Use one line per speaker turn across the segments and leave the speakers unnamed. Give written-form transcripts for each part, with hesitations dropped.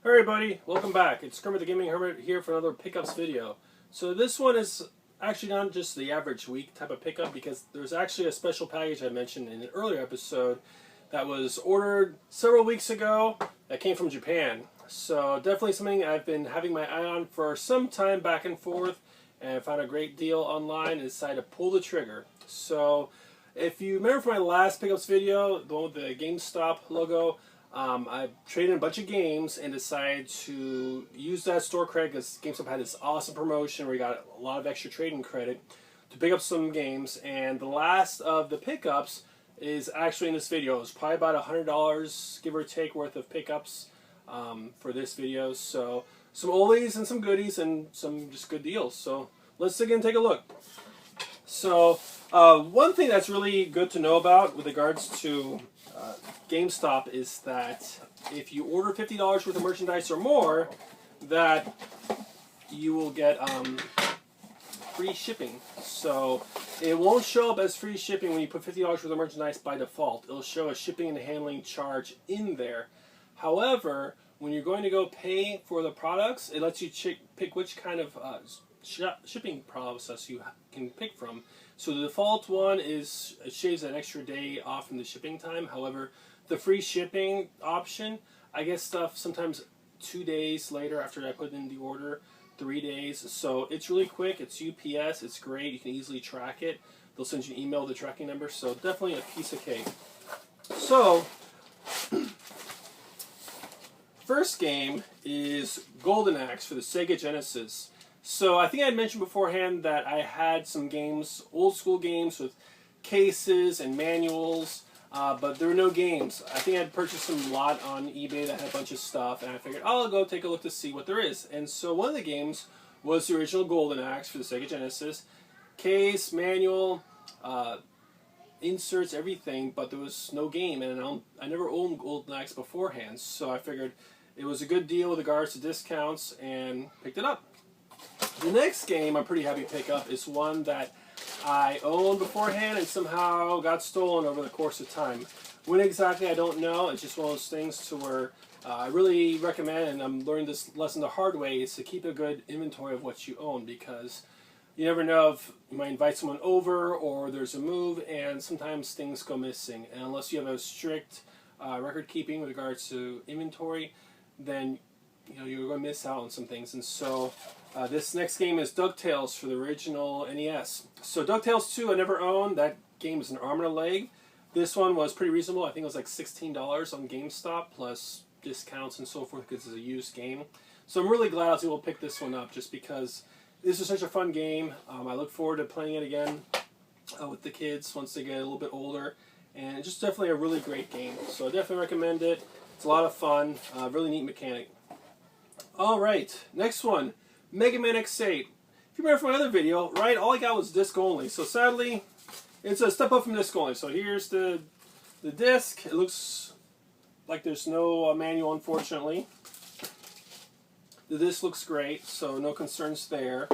Hey everybody, welcome back. It's Kermit the Gaming Hermit here for another pickups video. So this one is actually not just the average week type of pickup because there's actually a special package I mentioned in an earlier episode that was ordered several weeks ago that came from Japan. So definitely something I've been having my eye on for some time back and forth, and I found a great deal online and decided to pull the trigger. So if you remember from my last pickups video, the one with the GameStop logo, I traded in a bunch of games and decided to use that store credit because GameStop had this awesome promotion where you got a lot of extra trading credit to pick up some games. And the last of the pickups is actually in this video. It's probably about $100, give or take, worth of pickups for this video. So some oldies and some goodies and some just good deals. So let's dig in and take a look. So one thing that's really good to know about with regards to GameStop is that if you order $50 worth of merchandise or more, that you will get free shipping. So it won't show up as free shipping when you put $50 worth of merchandise by default. It'll show a shipping and handling charge in there. However, when you're going to go pay for the products, it lets you pick which kind of shipping process you can pick from. So the default one is it shaves an extra day off from the shipping time. However, the free shipping option, I get stuff sometimes 2 days later after I put in the order, 3 days. So it's really quick. It's UPS. It's great. You can easily track it. They'll send you an email with the tracking number. So definitely a piece of cake. So first game is Golden Axe for the Sega Genesis. So I think I had mentioned beforehand that I had some games, old school games with cases and manuals, but there were no games. I think I had purchased some lot on eBay that had a bunch of stuff, and I figured, oh, I'll go take a look to see what there is. And so one of the games was the original Golden Axe for the Sega Genesis. Case, manual, inserts, everything, but there was no game, and I never owned Golden Axe beforehand, so I figured it was a good deal with regards to discounts and picked it up. The next game I'm pretty happy to pick up is one that I owned beforehand and somehow got stolen over the course of time. When exactly, I don't know. It's just one of those things to where I really recommend, and I'm learning this lesson the hard way, is to keep a good inventory of what you own, because you never know if you might invite someone over or there's a move, and sometimes things go missing. And unless you have a strict record keeping with regards to inventory, then you're going to miss out on some things. And so this next game is DuckTales for the original NES. So DuckTales 2 I never owned. That game is an arm and a leg. This one was pretty reasonable. I think it was like $16 on GameStop plus discounts and so forth because it's a used game. So I'm really glad I was able to pick this one up just because this is such a fun game. I look forward to playing it again with the kids once they get a little bit older. And it's just definitely a really great game. So I definitely recommend it. It's a lot of fun. Really neat mechanic. Alright, next one. Mega Man X8. If you remember from my other video, right, all I got was disc only. So sadly, it's a step up from disc only. So here's the disc. It looks like there's no manual, unfortunately. The disc looks great, so no concerns there.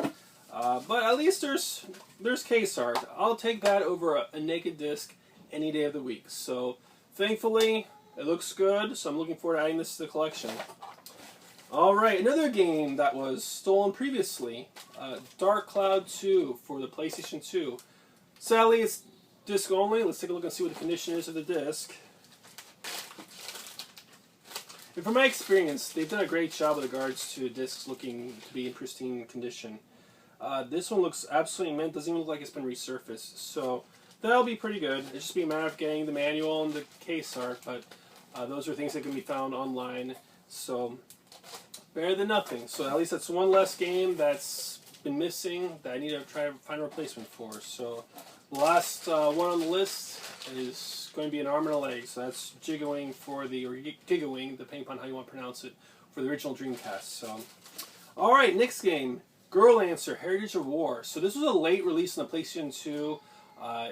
But at least there's case art. I'll take that over a naked disc any day of the week. So thankfully, it looks good. So I'm looking forward to adding this to the collection. Alright, another game that was stolen previously, Dark Cloud 2 for the PlayStation 2. Sadly, it's disc only. Let's take a look and see what the condition is of the disc. And from my experience, they've done a great job with regards to discs looking to be in pristine condition. This one looks absolutely mint, doesn't even look like it's been resurfaced. So that'll be pretty good. It'll just be a matter of getting the manual and the case art, but those are things that can be found online. So better than nothing. So at least that's one less game that's been missing that I need to try to find a replacement for. So the last one on the list is going to be an arm and a leg. So that's Gigawing for the, or Gigawing, depending upon how you want to pronounce it, for the original Dreamcast. So, alright, next game, Girl Answer, Heritage of War. So this was a late release on the PlayStation 2.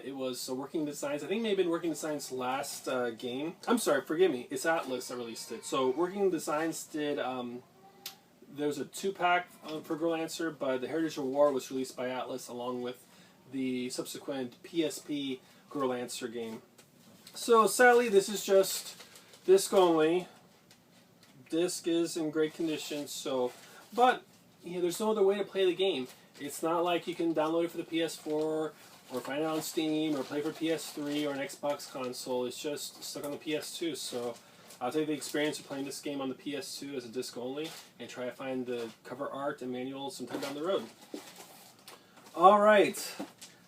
It was Working Designs. I think it may have been Working Designs' last game. I'm sorry, forgive me. It's Atlas that released it. So Working Designs did... There's a 2-pack for Girl Answer, but the Heritage of War was released by Atlas along with the subsequent PSP Girl Answer game. So sadly, this is just disc only. disc is in great condition. So, but you know, there's no other way to play the game. It's not like you can download it for the PS4 or find it on Steam or play for PS3 or an Xbox console. It's just stuck on the PS2. So I'll take the experience of playing this game on the PS2 as a disc only and try to find the cover art and manual sometime down the road. Alright,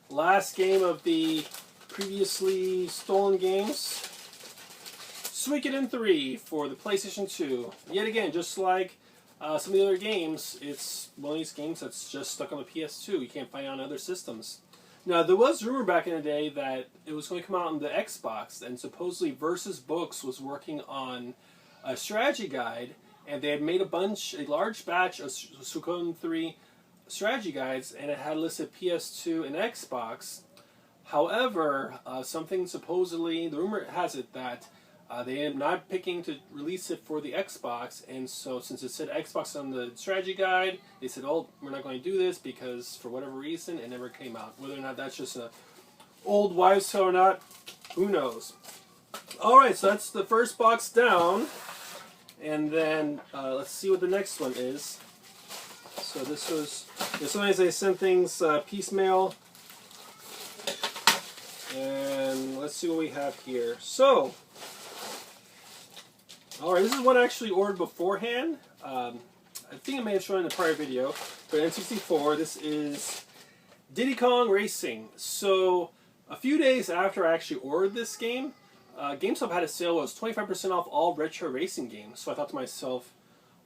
last game of the previously stolen games. Suikoden 3 for the PlayStation 2. Yet again, just like some of the other games, it's one of these games that's just stuck on the PS2. You can't find it on other systems. Now, there was rumor back in the day that it was going to come out on the Xbox, and supposedly Versus Books was working on a strategy guide, and they had made a large batch of Suikoden 3 strategy guides, and it had listed PS2 and Xbox. However, something supposedly, the rumor has it that they are not picking to release it for the Xbox, and so since it said Xbox on the strategy guide, they said, oh, we're not going to do this because for whatever reason it never came out. Whether or not that's just an old wives' tale or not, who knows. Alright, so that's the first box down, and then let's see what the next one is. So this was, sometimes they send things piecemeal, and let's see what we have here. So, alright, this is one I actually ordered beforehand. I think I may have shown in the prior video. For N64, this is Diddy Kong Racing. So, a few days after I actually ordered this game, GameStop had a sale. It was 25% off all retro racing games. So I thought to myself,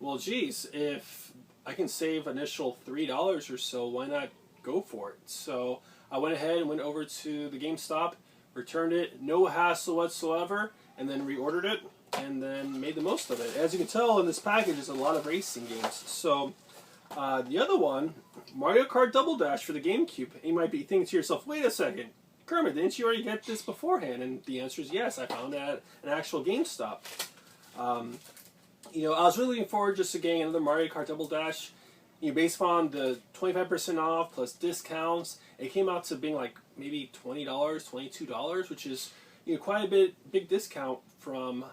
well, geez, if I can save an initial $3 or so, why not go for it? So I went ahead and went over to the GameStop, returned it, no hassle whatsoever, and then reordered it, and then made the most of it. As you can tell in this package, is a lot of racing games. So the other one, Mario Kart Double Dash for the GameCube. You might be thinking to yourself, wait a second, Kermit, didn't you already get this beforehand? And the answer is yes, I found it at an actual GameStop. You know, I was really looking forward just to getting another Mario Kart Double Dash. You know, based on the 25% off plus discounts, it came out to being like maybe $20, $22, which is, you know, quite a big discount from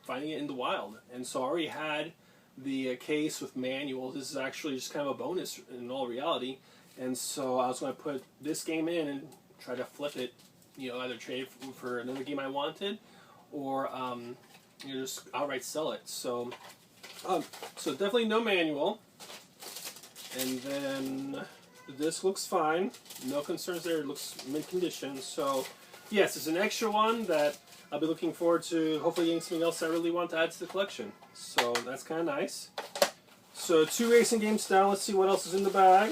finding it in the wild. And so I already had the case with manual. This is actually just kind of a bonus in all reality. And so I was going to put this game in and try to flip it, you know, either trade it for another game I wanted, or you know, just outright sell it. So, so definitely no manual. And then the disc looks fine. No concerns there. It looks mint condition. So, yes, it's an extra one that I'll be looking forward to hopefully getting something else I really want to add to the collection. So that's kind of nice. So 2 racing games down. Let's see what else is in the bag.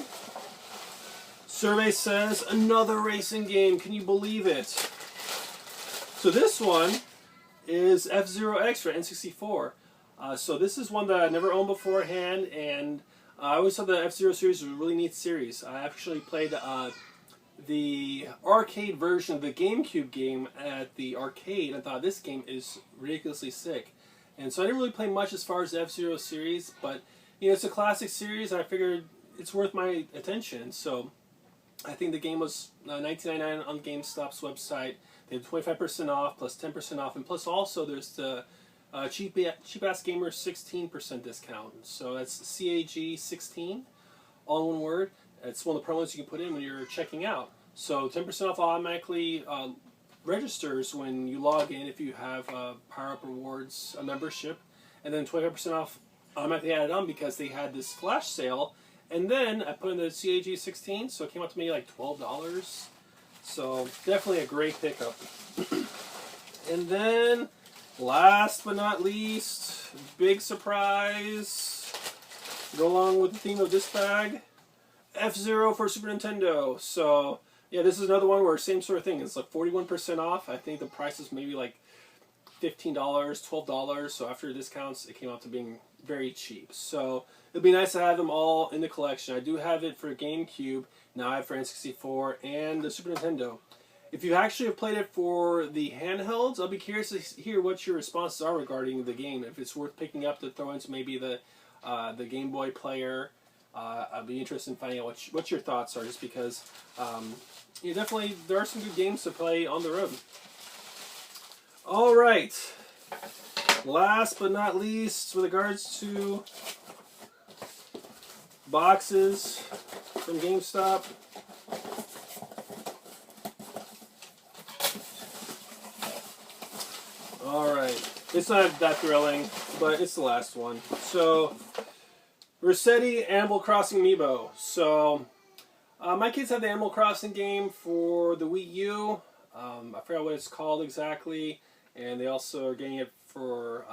Survey says another racing game. Can you believe it? So this one is F-Zero X for N64. So this is one that I never owned beforehand, and I always thought the F-Zero series was a really neat series. I actually played the arcade version of the GameCube game at the arcade. I thought this game is ridiculously sick. And so I didn't really play much as far as the F-Zero series, but you know, it's a classic series. I figured it's worth my attention. So I think the game was $19.99 on GameStop's website. They have 25% off plus 10% off, and plus also there's the Cheap Ass Gamer 16% discount. So that's CAG 16, all in one word. It's one of the promos you can put in when you're checking out. So 10% off automatically registers when you log in if you have Power Up Rewards membership, and then 25% off automatically added on because they had this flash sale. And then I put in the CAG 16, so it came out to me like $12. So definitely a great pickup. And then, last but not least, big surprise, go along with the theme of this bag, F-Zero for Super Nintendo. So yeah, this is another one where same sort of thing. It's like 41% off. I think the price is maybe like $15, $12. So after discounts, it came out to being very cheap. So it'd be nice to have them all in the collection. I do have it for GameCube. Now I have for N64 and the Super Nintendo. If you actually have played it for the handhelds, I'll be curious to hear what your responses are regarding the game. If it's worth picking up to throw into maybe the Game Boy player. I'll be interested in finding out what your thoughts are, just because you know, definitely there are some good games to play on the road. All right. Last but not least, with regards to boxes from GameStop. Alright, it's not that thrilling, but it's the last one. So, Rossetti Animal Crossing Amiibo. So, my kids have the Animal Crossing game for the Wii U. I forgot what it's called exactly, and they also are getting it for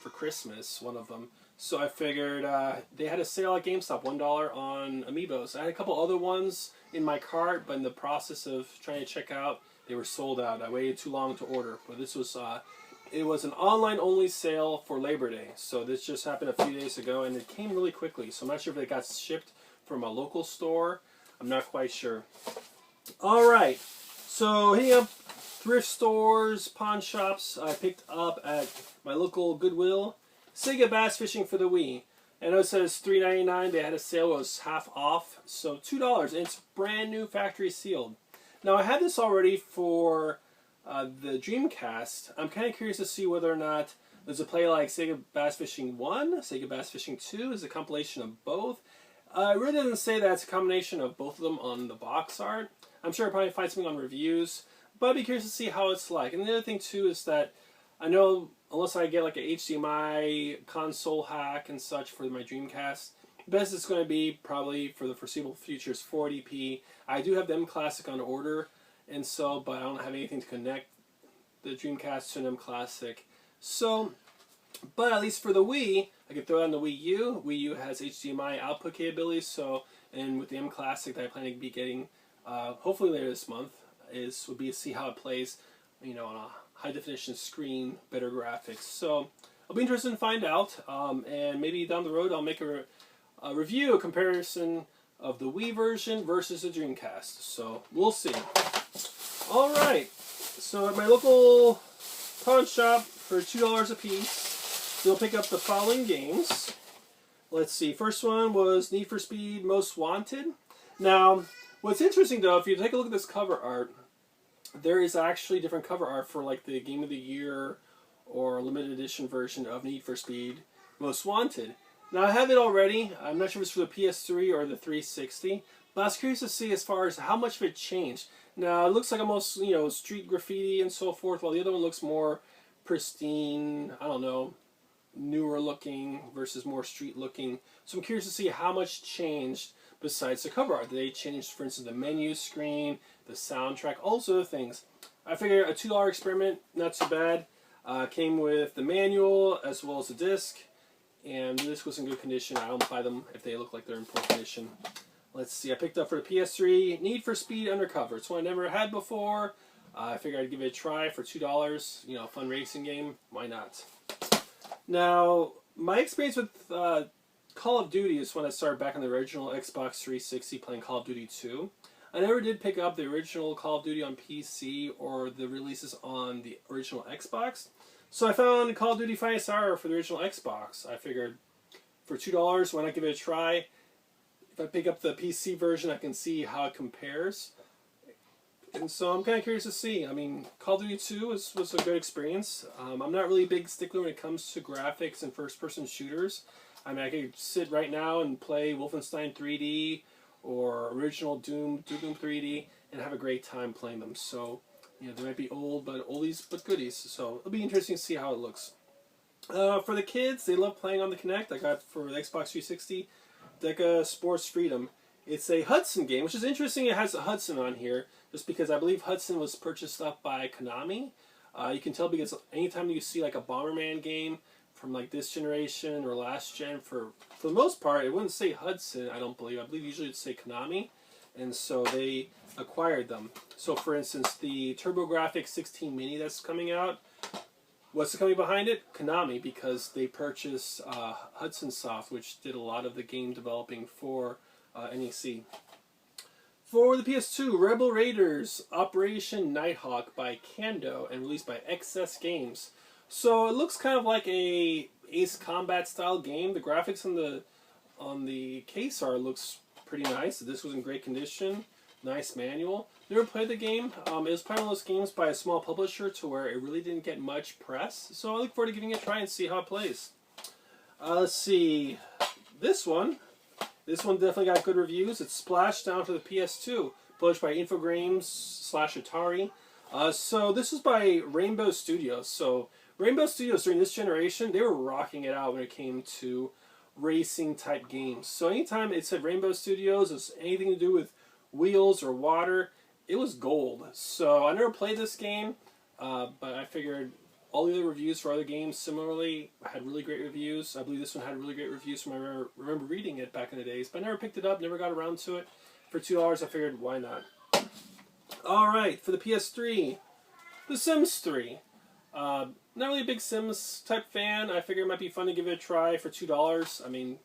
Christmas, one of them. So I figured they had a sale at GameStop, $1 on Amiibos. I had a couple other ones in my cart, but in the process of trying to check out, they were sold out. I waited too long to order, but this was it was an online-only sale for Labor Day. So this just happened a few days ago, and it came really quickly. So I'm not sure if it got shipped from a local store. I'm not quite sure. All right, so hitting up thrift stores, pawn shops. I picked up at my local Goodwill Sega Bass Fishing for the Wii. I know it says $3.99. They had a sale, it was half off, so $2, and it's brand new, factory sealed. Now I had this already for the Dreamcast. I'm kind of curious to see whether or not there's a play like Sega Bass Fishing 1, Sega Bass Fishing 2, is a compilation of both. It really doesn't say that it's a combination of both of them on the box art. I'm sure I'll probably find something on reviews, but I'd be curious to see how it's like. And the other thing too is that I know unless I get like an HDMI console hack and such for my Dreamcast, the best it's going to be probably for the foreseeable future is 480p. I do have the M Classic on order, and so, but I don't have anything to connect the Dreamcast to an M Classic. So, but at least for the Wii, I could throw it on the Wii U. Wii U has HDMI output capabilities, so, and with the M Classic that I plan to be getting hopefully later this month, would be to see how it plays, you know, on a high definition screen, better graphics. So I'll be interested to find out, and maybe down the road I'll make a review, a comparison of the Wii version versus the Dreamcast. So we'll see. All right, so at my local pawn shop for $2 a piece, you'll pick up the following games. Let's see. First one was Need for Speed Most Wanted. Now, what's interesting though, if you take a look at this cover art, there is actually different cover art for like the Game of the Year or limited edition version of Need for Speed Most Wanted. Now I have it already. I'm not sure if it's for the PS3 or the 360, but I was curious to see as far as how much of it changed. Now it looks like almost, you know, street graffiti and so forth, while the other one looks more pristine, I don't know, newer looking versus more street looking. So I'm curious to see how much changed besides the cover art. They changed, for instance, the menu screen, the soundtrack, all those other things. I figured a $2 experiment, not too bad. Came with the manual as well as the disc, and the disc was in good condition. I don't buy them if they look like they're in poor condition. Let's see, I picked up for the PS3 Need for Speed Undercover. It's one I never had before. I figured I'd give it a try for $2. You know, fun racing game. Why not? Now, my experience with Call of Duty is when I started back on the original Xbox 360 playing Call of Duty 2. I never did pick up the original Call of Duty on PC or the releases on the original Xbox. So I found Call of Duty Finest Hour for the original Xbox. I figured for $2, why not give it a try? If I pick up the PC version, I can see how it compares. And so I'm kind of curious to see. I mean, Call of Duty 2 was a good experience. I'm not really a big stickler when it comes to graphics and first-person shooters. I mean, I could sit right now and play Wolfenstein 3D or original Doom 3D and have a great time playing them. So, you know, they might be old, but oldies but goodies. So it'll be interesting to see how it looks. For the kids, they love playing on the Kinect. I got for the Xbox 360, Deca Sports Freedom. It's a Hudson game, which is interesting. It has a Hudson on here, just because I believe Hudson was purchased up by Konami. You can tell because anytime you see like a Bomberman game from like this generation or last gen, for the most part, it wouldn't say Hudson, I don't believe. I believe usually it'd say Konami, and so they acquired them. So for instance, the TurboGrafx 16 Mini that's coming out, what's the company behind it? Konami, because they purchased Hudson Soft, which did a lot of the game developing for NEC. For the PS2, Rebel Raiders Operation Nighthawk by Kando and released by XS Games. So it looks kind of like a Ace Combat style game. The graphics on the case art looks pretty nice. This was in great condition. nice manual. Never played the game. It was probably one of those games by a small publisher to where it really didn't get much press. So I look forward to giving it a try and see how it plays. Let's see. This one definitely got good reviews. It's splashed down to the PS2, published by Infogrames/Atari. So this is by Rainbow Studios. So Rainbow Studios during this generation, they were rocking it out when it came to racing type games. So anytime it said Rainbow Studios, it was anything to do with wheels or water, it was gold. So I never played this game, but I figured all the other reviews for other games similarly had really great reviews. I believe this one had really great reviews from I remember reading it back in the days, but I never picked it up, never got around to it. For $2, I figured, why not? Alright, for the PS3, The Sims 3. Not really a big Sims type fan. I figured it might be fun to give it a try for $2. I mean,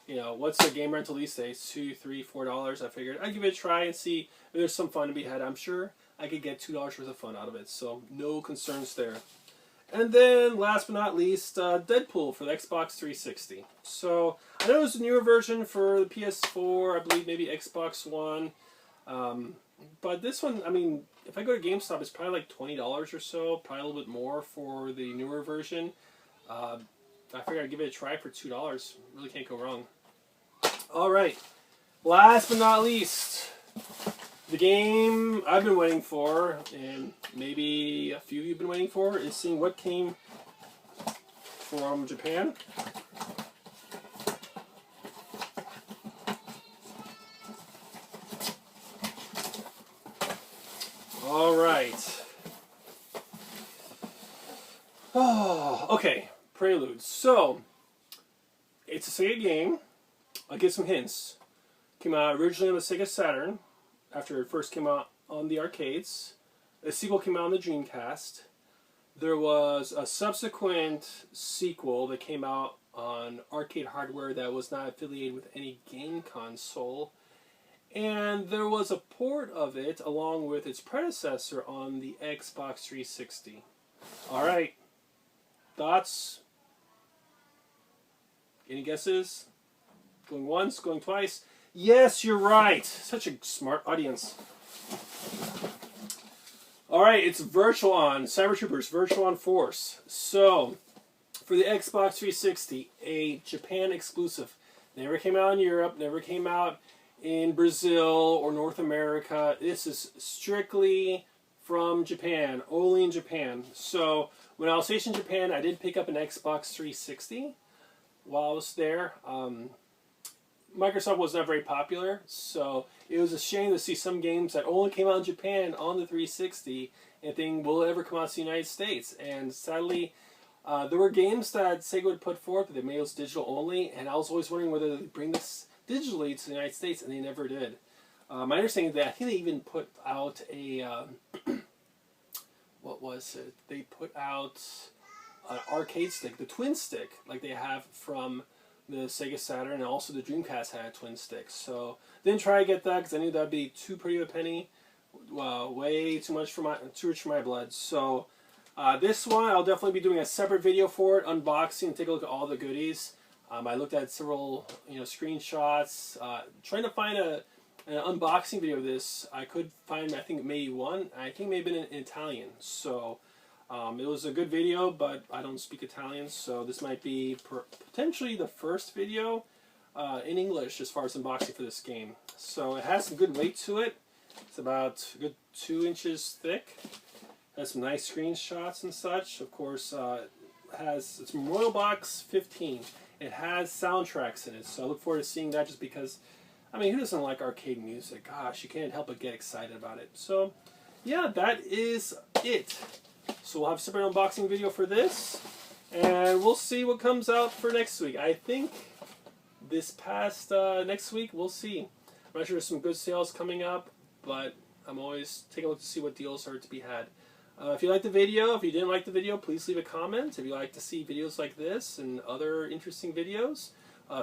you know, what's a game rental these days? $2, $3, $4. I figured I'd give it a try and see if there's some fun to be had. I'm sure I could get $2 worth of fun out of it, so no concerns there. And then, last but not least, Deadpool for the Xbox 360. So, I know there's a newer version for the PS4, I believe maybe Xbox One. But this one, I mean, if I go to GameStop, it's probably like $20 or so, probably a little bit more for the newer version. I figured I'd give it a try for $2. Really can't go wrong. Alright, last but not least, the game I've been waiting for, and maybe a few of you have been waiting for, is seeing what came from Japan. Alright. Oh, okay. Prelude. So, it's a Sega game. I'll give some hints. Came out originally on the Sega Saturn, after it first came out on the arcades. A sequel came out on the Dreamcast. There was a subsequent sequel that came out on arcade hardware that was not affiliated with any game console. And there was a port of it along with its predecessor on the Xbox 360. Alright. Thoughts? Any guesses? Going once, going twice? Yes, you're right. Such a smart audience. Alright, it's Virtua-On, Cyber Troopers, Virtua-On Force. So, for the Xbox 360, a Japan exclusive. Never came out in Europe, never came out in Brazil or North America. This is strictly from Japan, only in Japan. So, when I was stationed in Japan, I did pick up an Xbox 360 while I was there. Microsoft was not very popular, so it was a shame to see some games that only came out in Japan on the 360 and think, will it ever come out to the United States? And sadly, there were games that Sega would put forth, but they made it digital only, and I was always wondering whether they'd bring this digitally to the United States, and they never did. My understanding is that I think they even put out a, what was it? They put out an arcade stick, the twin stick, like they have from the Sega Saturn, and also the Dreamcast had a twin stick. So didn't try to get that because I knew that'd be too pretty of a penny, way too rich for my blood. So this one I'll definitely be doing a separate video for it, unboxing, and take a look at all the goodies. I looked at several screenshots, trying to find an unboxing video of this. I could find, I think maybe one. I think maybe in Italian. So. It was a good video, but I don't speak Italian, so this might be potentially the first video in English as far as unboxing for this game. So it has some good weight to it. It's about a good 2 inches thick. Has some nice screenshots and such. Of course, it's from Royal Box 15. It has soundtracks in it, so I look forward to seeing that just because, I mean, who doesn't like arcade music? Gosh, you can't help but get excited about it. So, yeah, that is it. So we'll have a separate unboxing video for this, and we'll see what comes out for next week. I think this past next week, we'll see. I'm not sure there's some good sales coming up, but I'm always taking a look to see what deals are to be had. If you liked the video, if you didn't like the video, please leave a comment. If you like to see videos like this and other interesting videos,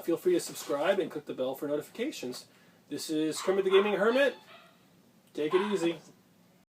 feel free to subscribe and click the bell for notifications. This is Kermit the Gaming Hermit. Take it easy.